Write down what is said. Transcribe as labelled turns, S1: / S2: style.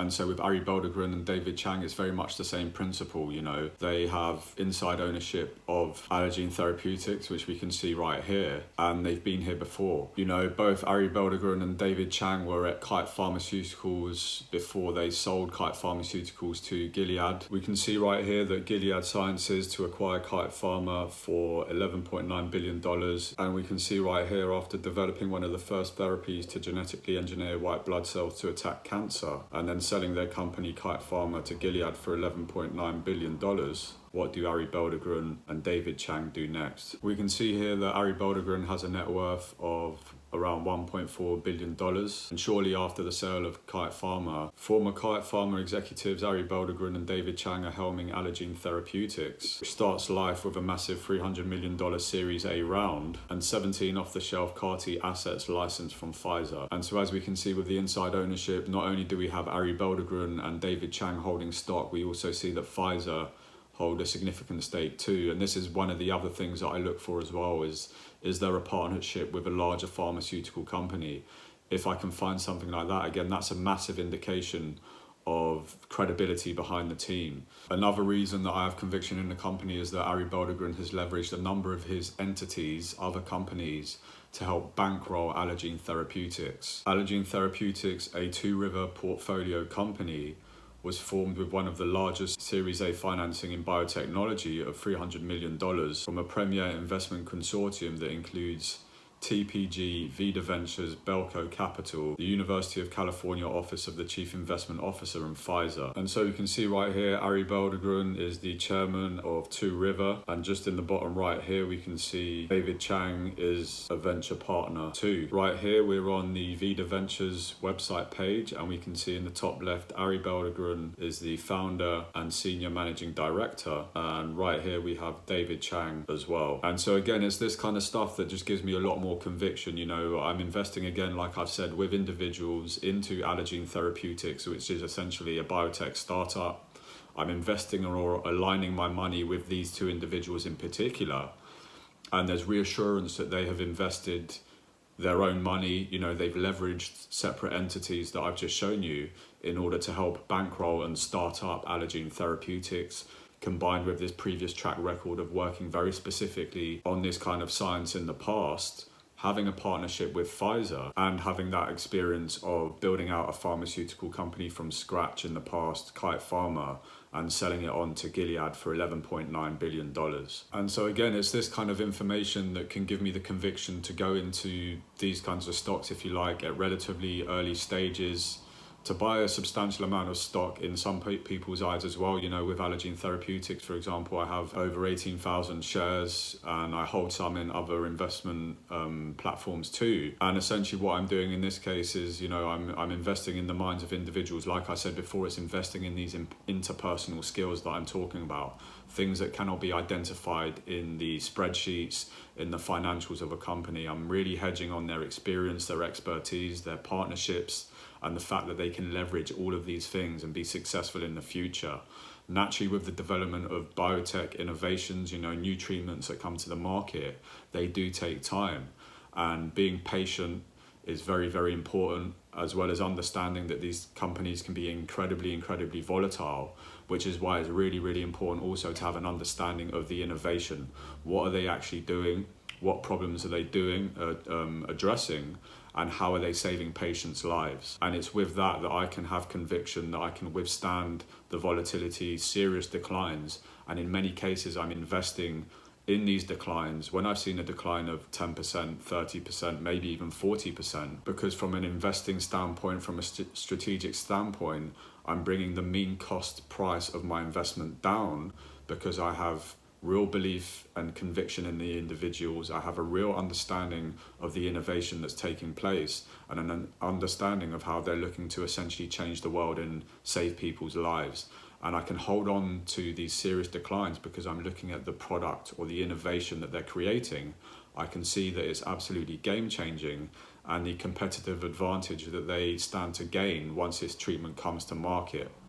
S1: And so with Arie Belldegrun and David Chang, it's very much the same principle. They have inside ownership of Allogene Therapeutics, which we can see right here, and they've been here before. Both Arie Belldegrun and David Chang were at Kite Pharmaceuticals before they sold Kite Pharmaceuticals to Gilead. We can see right here that Gilead Sciences to acquire Kite Pharma for $11.9 billion. And we can see right here, after developing one of the first therapies to genetically engineer white blood cells to attack cancer, and then selling their company Kite Pharma to Gilead for $11.9 billion, what do Arie Belldegrun and David Chang do next? We can see here that Arie Belldegrun has a net worth of around $1.4 billion. And shortly after the sale of Kite Pharma, former Kite Pharma executives Arie Belldegrun and David Chang are helming Allogene Therapeutics, which starts life with a massive $300 million Series A round and 17 off-the-shelf CAR-T assets licensed from Pfizer. And so as we can see with the inside ownership, not only do we have Arie Belldegrun and David Chang holding stock, we also see that Pfizer hold a significant stake too. And this is one of the other things that I look for as well, is there a partnership with a larger pharmaceutical company? If I can find something like that, again, that's a massive indication of credibility behind the team. Another reason that I have conviction in the company is that Arie Belldegrun has leveraged a number of his entities, other companies, to help bankroll Allogene Therapeutics. Allogene Therapeutics, a Two River portfolio company, was formed with one of the largest Series A financing in biotechnology of $300 million from a premier investment consortium that includes TPG, Vida Ventures, Belco Capital, the University of California Office of the Chief Investment Officer, and Pfizer. And so you can see right here, Arie Belldegrun is the chairman of Two River, and just in the bottom right here, we can see David Chang is a venture partner too. Right here, we're on the Vida Ventures website page, and we can see in the top left, Arie Belldegrun is the founder and senior managing director, and right here we have David Chang as well. And so again, it's this kind of stuff that just gives me a lot more conviction. I'm investing, again, like I've said, with individuals into Allogene Therapeutics, which is essentially a biotech startup. I'm investing or aligning my money with these two individuals in particular, and there's reassurance that they have invested their own money. They've leveraged separate entities that I've just shown you in order to help bankroll and start up Allogene Therapeutics, combined with this previous track record of working very specifically on this kind of science in the past, having a partnership with Pfizer, and having that experience of building out a pharmaceutical company from scratch in the past, Kite Pharma, and selling it on to Gilead for $11.9 billion. And so again, it's this kind of information that can give me the conviction to go into these kinds of stocks, if you like, at relatively early stages, to buy a substantial amount of stock in some people's eyes as well. With Allogene Therapeutics, for example, I have over 18,000 shares, and I hold some in other investment platforms too. And essentially what I'm doing in this case is, I'm investing in the minds of individuals. Like I said before, it's investing in these interpersonal skills that I'm talking about, things that cannot be identified in the spreadsheets, in the financials of a company. I'm really hedging on their experience, their expertise, their partnerships, and the fact that they can leverage all of these things and be successful in the future. Naturally, with the development of biotech innovations, new treatments that come to the market, they do take time. And being patient is very, very important, as well as understanding that these companies can be incredibly volatile, which is why it's really, really important also to have an understanding of the innovation. What are they actually doing? What problems are they addressing? And how are they saving patients' lives? And it's with that I can have conviction that I can withstand the volatility, serious declines. And in many cases, I'm investing in these declines when I've seen a decline of 10%, 30%, maybe even 40%. Because from an investing standpoint, from a strategic standpoint, I'm bringing the mean cost price of my investment down, because I have real belief and conviction in the individuals. I have a real understanding of the innovation that's taking place, and an understanding of how they're looking to essentially change the world and save people's lives. And I can hold on to these serious declines because I'm looking at the product or the innovation that they're creating. I can see that it's absolutely game-changing, and the competitive advantage that they stand to gain once this treatment comes to market.